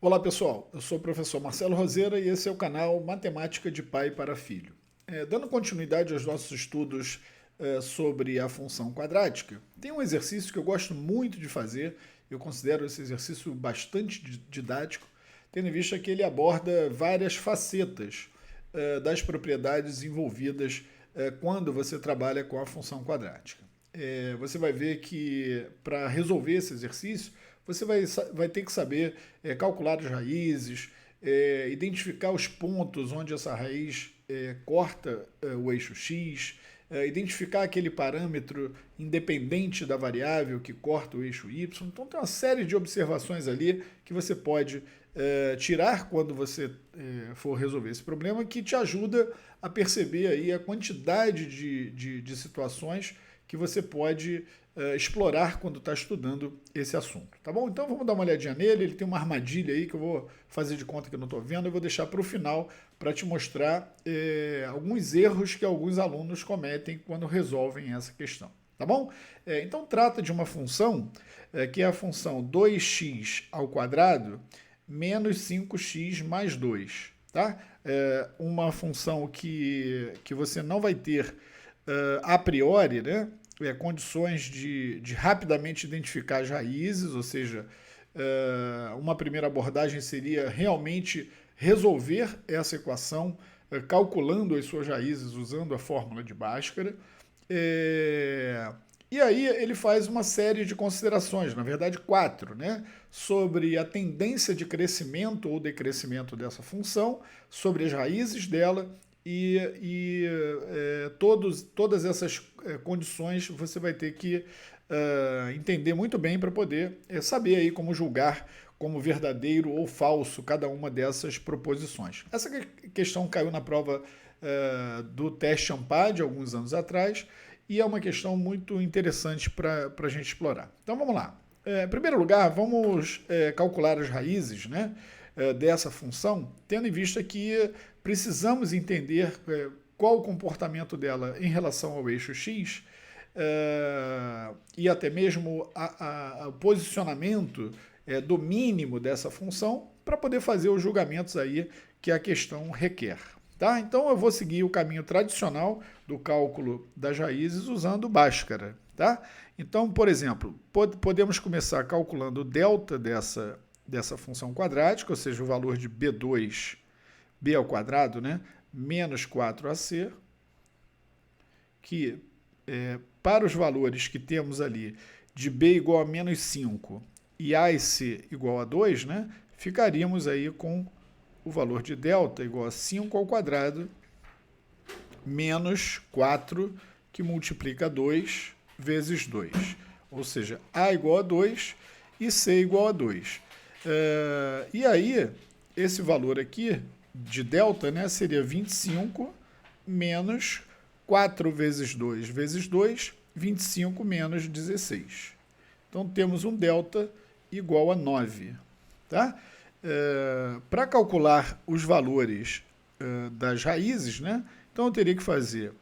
Olá pessoal, eu sou o professor Marcelo Roseira e esse é o canal Matemática de Pai para Filho. Dando continuidade aos nossos estudos sobre a função quadrática, tem um exercício que eu gosto muito de fazer, eu considero esse exercício bastante didático, tendo em vista que ele aborda várias facetas das propriedades envolvidas quando você trabalha com a função quadrática. Você vai ver que para resolver esse exercício, você vai ter que saber calcular as raízes, identificar os pontos onde essa raiz corta o eixo x, identificar aquele parâmetro independente da variável que corta o eixo y. Então tem uma série de observações ali que você pode tirar quando você for resolver esse problema, que te ajuda a perceber aí a quantidade de situações que você pode explorar quando está estudando esse assunto, tá bom? Então vamos dar uma olhadinha nele, ele tem uma armadilha aí que eu vou fazer de conta que eu não estou vendo, eu vou deixar para o final para te mostrar alguns erros que alguns alunos cometem quando resolvem essa questão, tá bom? Então trata de uma função que é a função 2x ao quadrado menos 5x mais 2, tá? Uma função que você não vai ter a priori, né? Condições de rapidamente identificar as raízes, ou seja, uma primeira abordagem seria realmente resolver essa equação calculando as suas raízes usando a fórmula de Bhaskara. E aí ele faz uma série de considerações, na verdade 4, né, sobre a tendência de crescimento ou decrescimento dessa função, sobre as raízes dela todas essas condições você vai ter que entender muito bem para poder saber aí como julgar como verdadeiro ou falso cada uma dessas proposições. Essa questão caiu na prova do teste AMPAD alguns anos atrás e é uma questão muito interessante para a gente explorar. Então vamos lá. Em primeiro lugar, vamos calcular as raízes, né, dessa função, tendo em vista que precisamos entender qual o comportamento dela em relação ao eixo x e até mesmo o posicionamento do mínimo dessa função para poder fazer os julgamentos aí que a questão requer. Tá? Então eu vou seguir o caminho tradicional do cálculo das raízes usando Bhaskara. Tá? Então, por exemplo, podemos começar calculando o delta dessa função quadrática, ou seja, o valor de b2, b ao quadrado, né, menos 4ac, que para os valores que temos ali de b igual a menos 5 e ac igual a 2, né, ficaríamos aí com o valor de delta igual a 5 ao quadrado menos 4, que multiplica 2 vezes 2. Ou seja, a igual a 2 e c igual a 2. E aí, esse valor aqui de delta, né, seria 25 menos 4 vezes 2 vezes 2, 25 menos 16. Então, temos um delta igual a 9. Tá? Para calcular os valores das raízes, né, então eu teria que fazer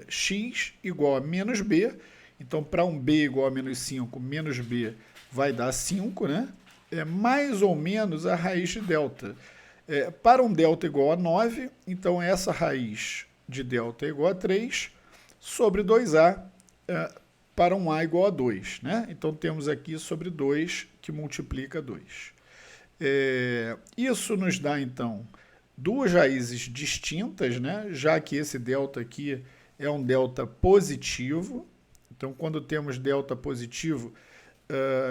x igual a menos b. Então, para um b igual a menos 5, menos b vai dar 5, né? Mais ou menos a raiz de delta. Para um delta igual a 9, então essa raiz de delta é igual a 3 sobre 2a para um a igual a 2. Né? Então temos aqui sobre 2 que multiplica 2. Isso nos dá, então, duas raízes distintas, né? Já que esse delta aqui é um delta positivo. Então, quando temos delta positivo,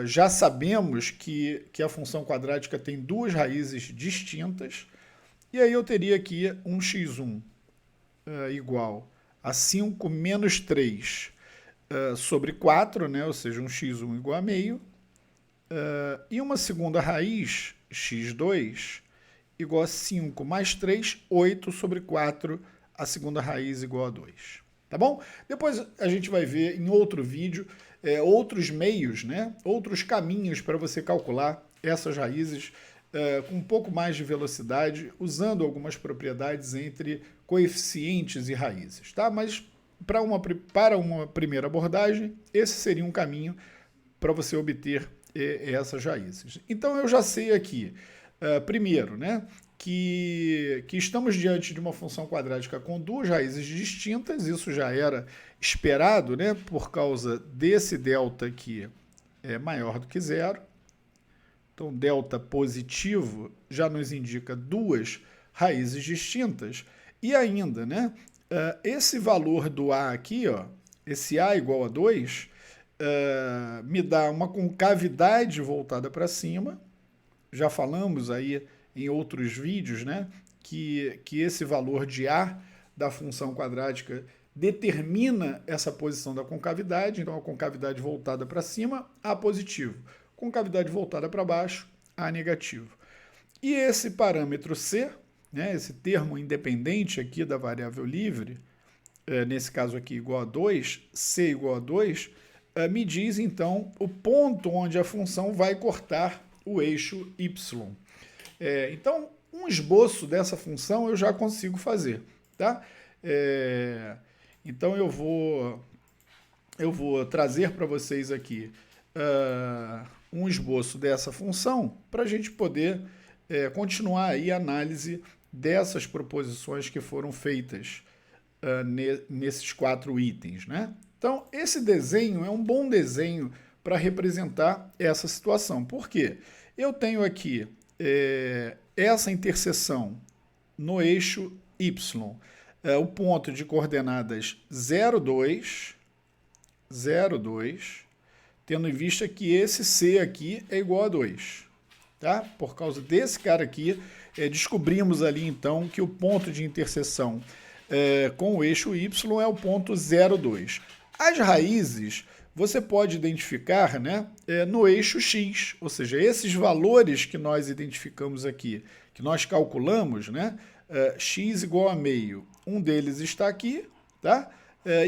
já sabemos que a função quadrática tem duas raízes distintas. E aí eu teria aqui um x1 igual a 5 menos 3 sobre 4, né? Ou seja, um x1 igual a meio. E uma segunda raiz, x2, igual a 5 mais 3, 8 sobre 4, a segunda raiz igual a 2. Tá bom? Depois a gente vai ver em outro vídeo outros meios, né? Outros caminhos para você calcular essas raízes com um pouco mais de velocidade, usando algumas propriedades entre coeficientes e raízes. Tá? Mas para uma primeira abordagem, esse seria um caminho para você obter essas raízes. Então eu já sei aqui Primeiro, né, que estamos diante de uma função quadrática com duas raízes distintas, isso já era esperado, né, por causa desse delta aqui é maior do que zero. Então, delta positivo já nos indica duas raízes distintas. E ainda, né, esse valor do A aqui, ó, esse A igual a 2, me dá uma concavidade voltada para cima. Já falamos aí em outros vídeos, né, que esse valor de A da função quadrática determina essa posição da concavidade. Então, a concavidade voltada para cima, A positivo. Concavidade voltada para baixo, A negativo. E esse parâmetro C, né, esse termo independente aqui da variável livre, nesse caso aqui igual a 2, C igual a 2, me diz então o ponto onde a função vai cortar o eixo Y. Então, um esboço dessa função eu já consigo fazer, tá? Então eu vou trazer para vocês aqui um esboço dessa função para a gente poder continuar aí a análise dessas proposições que foram feitas nesses 4 itens, né? Então, esse desenho é um bom desenho para representar essa situação. Por quê? Eu tenho aqui essa interseção no eixo Y, o ponto de coordenadas 0, 2, 0, 2, tendo em vista que esse C aqui é igual a 2. Tá? Por causa desse cara aqui, descobrimos ali então que o ponto de interseção com o eixo Y é o ponto 0, 2. As raízes você pode identificar, né, no eixo X, ou seja, esses valores que nós identificamos aqui, que nós calculamos, né, x igual a meio, um deles está aqui, tá?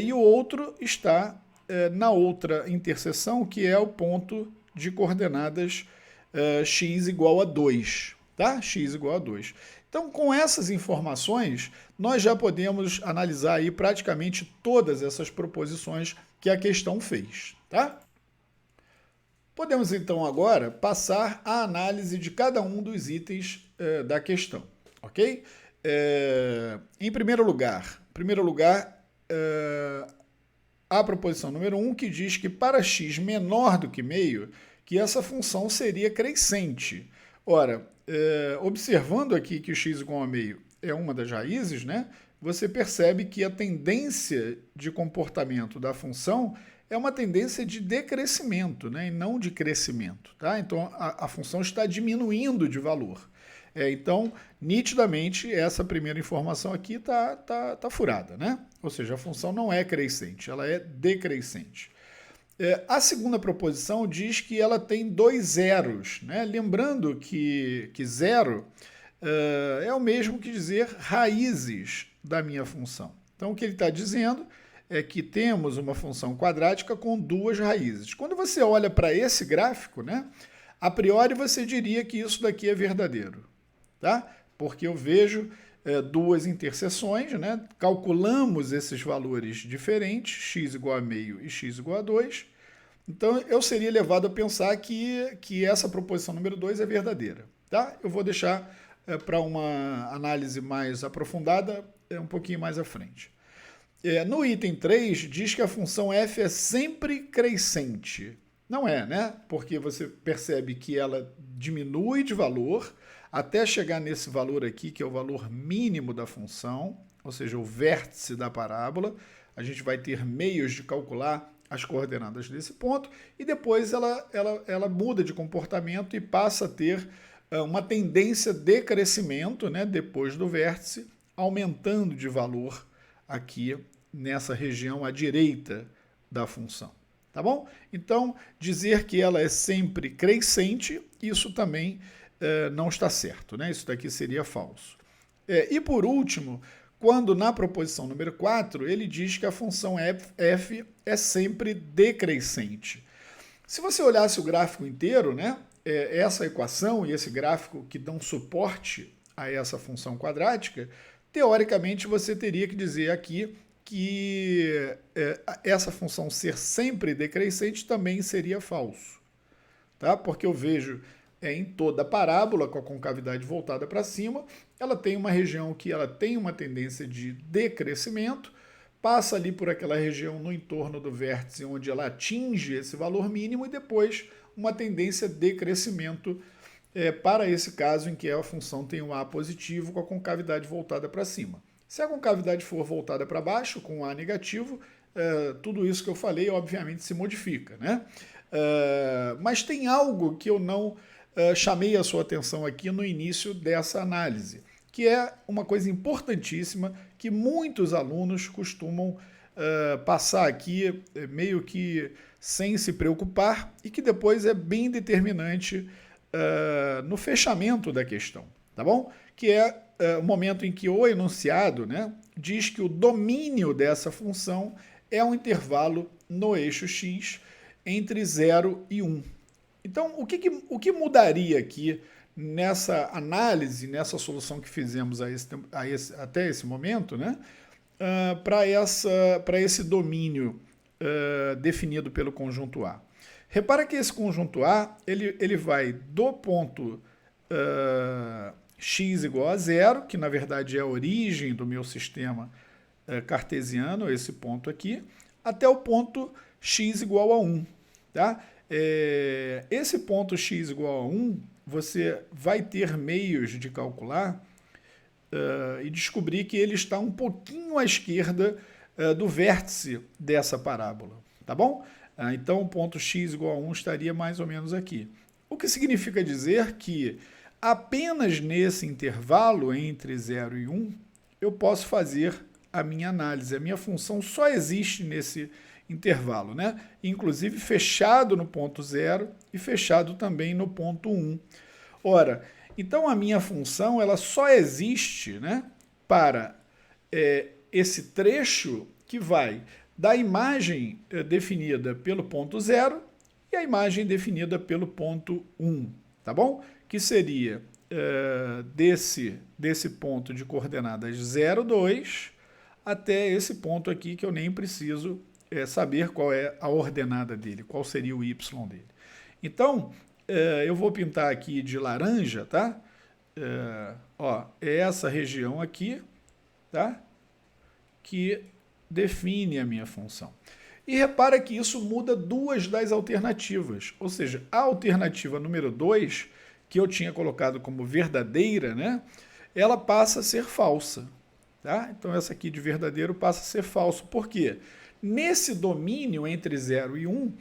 E o outro está na outra interseção, que é o ponto de coordenadas x igual a 2, tá? X igual a 2. Então, com essas informações, nós já podemos analisar aí praticamente todas essas proposições que a questão fez, tá? Podemos, então, agora passar à análise de cada um dos itens da questão, ok? Em primeiro lugar, a proposição número 1, que diz que para x menor do que meio, que essa função seria crescente. Ora, observando aqui que o x igual a meio é uma das raízes, né, você percebe que a tendência de comportamento da função é uma tendência de decrescimento, né, e não de crescimento. Tá? Então, a função está diminuindo de valor. Então, nitidamente, essa primeira informação aqui tá furada, né? Ou seja, a função não é crescente, ela é decrescente. A segunda proposição diz que ela tem 2 zeros, né? Lembrando que zero é o mesmo que dizer raízes da minha função. Então, o que ele está dizendo é que temos uma função quadrática com 2 raízes. Quando você olha para esse gráfico, né, a priori você diria que isso daqui é verdadeiro, tá? Porque eu vejo 2 interseções, né? Calculamos esses valores diferentes, x igual a meio e x igual a 2. Então, eu seria levado a pensar que essa proposição número 2 é verdadeira. Tá? Eu vou deixar para uma análise mais aprofundada um pouquinho mais à frente. No item 3, diz que a função f é sempre crescente. Não é, né? Porque você percebe que ela diminui de valor até chegar nesse valor aqui, que é o valor mínimo da função, ou seja, o vértice da parábola. A gente vai ter meios de calcular as coordenadas desse ponto, e depois ela muda de comportamento e passa a ter uma tendência de crescimento, né, depois do vértice, aumentando de valor aqui nessa região à direita da função. Tá bom? Então, dizer que ela é sempre crescente, isso também não está certo, né? Isso daqui seria falso. E por último, quando na proposição número 4, ele diz que a função f é sempre decrescente. Se você olhasse o gráfico inteiro, né, essa equação e esse gráfico que dão suporte a essa função quadrática, teoricamente você teria que dizer aqui que essa função ser sempre decrescente também seria falso. Tá? Porque eu vejo em toda a parábola com a concavidade voltada para cima, ela tem uma região que ela tem uma tendência de decrescimento, passa ali por aquela região no entorno do vértice onde ela atinge esse valor mínimo e depois uma tendência de crescimento para esse caso em que a função tem um A positivo com a concavidade voltada para cima. Se a concavidade for voltada para baixo, com um A negativo, tudo isso que eu falei, obviamente, se modifica, né? Mas tem algo que eu não chamei a sua atenção aqui no início dessa análise, que é uma coisa importantíssima que muitos alunos costumam passar aqui meio que sem se preocupar e que depois é bem determinante no fechamento da questão, tá bom? Que é o momento em que o enunciado, né, diz que o domínio dessa função é um intervalo no eixo x entre 0 e 1. Então, o que mudaria aqui nessa análise, nessa solução que fizemos até esse momento, né, para esse domínio definido pelo conjunto A? Repara que esse conjunto A ele vai do ponto x igual a 0, que na verdade é a origem do meu sistema cartesiano, esse ponto aqui, até o ponto x igual a 1. Tá? Esse ponto x igual a 1, você vai ter meios de calcular e descobrir que ele está um pouquinho à esquerda do vértice dessa parábola. Tá bom? Então, o ponto x igual a 1 estaria mais ou menos aqui. O que significa dizer que apenas nesse intervalo entre 0 e 1, eu posso fazer a minha análise. A minha função só existe nesse intervalo, né? Inclusive fechado no ponto 0 e fechado também no ponto 1. Ora, então a minha função ela só existe, né, para esse trecho que vai da imagem definida pelo ponto 0 e a imagem definida pelo ponto 1, tá bom? Que seria desse ponto de coordenadas 0, 2, até esse ponto aqui que eu nem preciso saber qual é a ordenada dele, qual seria o y dele. Então, eu vou pintar aqui de laranja, tá? É essa região aqui, tá? Que define a minha função. E repara que isso muda duas das alternativas, ou seja, a alternativa número 2, que eu tinha colocado como verdadeira, né, ela passa a ser falsa. Tá? Então essa aqui de verdadeiro passa a ser falso. Por quê? Nesse domínio entre 0 e 1,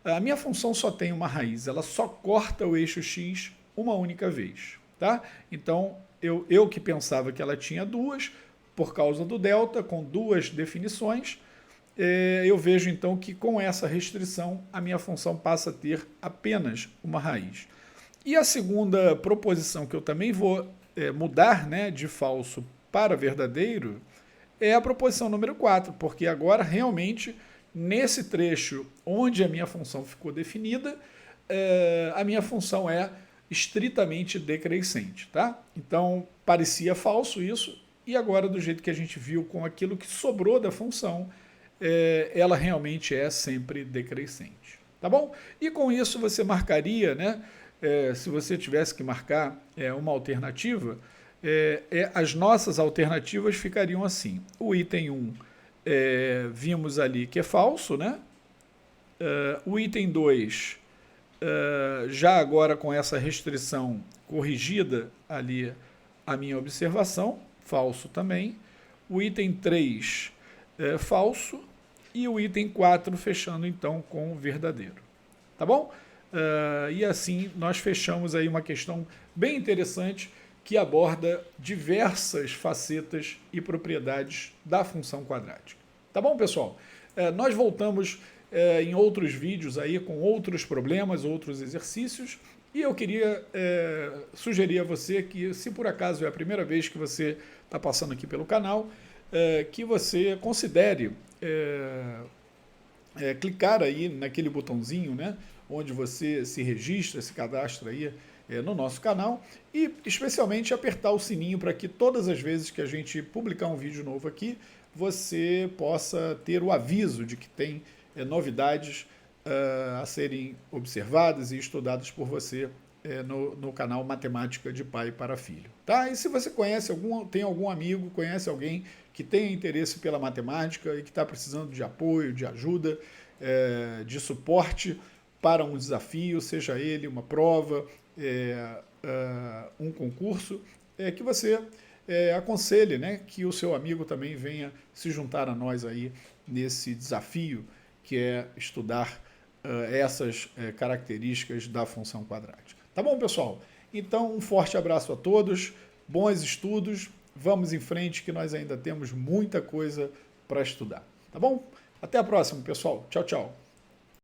a minha função só tem uma raiz, ela só corta o eixo x uma única vez. Tá? Então eu que pensava que ela tinha duas, por causa do delta, com duas definições, eu vejo então que com essa restrição a minha função passa a ter apenas uma raiz. E a segunda proposição que eu também vou mudar, né, de falso para verdadeiro é a proposição número 4, porque agora realmente nesse trecho onde a minha função ficou definida, a minha função é estritamente decrescente. Tá? Então parecia falso isso, e agora do jeito que a gente viu com aquilo que sobrou da função, ela realmente é sempre decrescente. Tá bom? E com isso você marcaria, né, se você tivesse que marcar uma alternativa, as nossas alternativas ficariam assim. O item 1 vimos ali que é falso, né? O item 2, já agora com essa restrição corrigida ali a minha observação, falso também. O item 3, falso. E o item 4 fechando então com verdadeiro. Tá bom? E assim nós fechamos aí uma questão bem interessante que aborda diversas facetas e propriedades da função quadrática. Tá bom, pessoal? Nós voltamos em outros vídeos aí com outros problemas, outros exercícios, e eu queria sugerir a você que, se por acaso é a primeira vez que você está passando aqui pelo canal, que você considere clicar aí naquele botãozinho, né, onde você se registra, se cadastra aí no nosso canal, e especialmente apertar o sininho para que todas as vezes que a gente publicar um vídeo novo aqui, você possa ter o aviso de que tem novidades a serem observadas e estudadas por você no canal Matemática de Pai para Filho. Tá? E se você tem algum amigo, conhece alguém que tem interesse pela matemática e que está precisando de apoio, de ajuda, de suporte para um desafio, seja ele uma prova, um concurso, que você aconselhe, né, que o seu amigo também venha se juntar a nós aí nesse desafio que é estudar essas características da função quadrática. Tá bom, pessoal? Então, um forte abraço a todos, bons estudos, vamos em frente que nós ainda temos muita coisa para estudar. Tá bom? Até a próxima, pessoal. Tchau, tchau.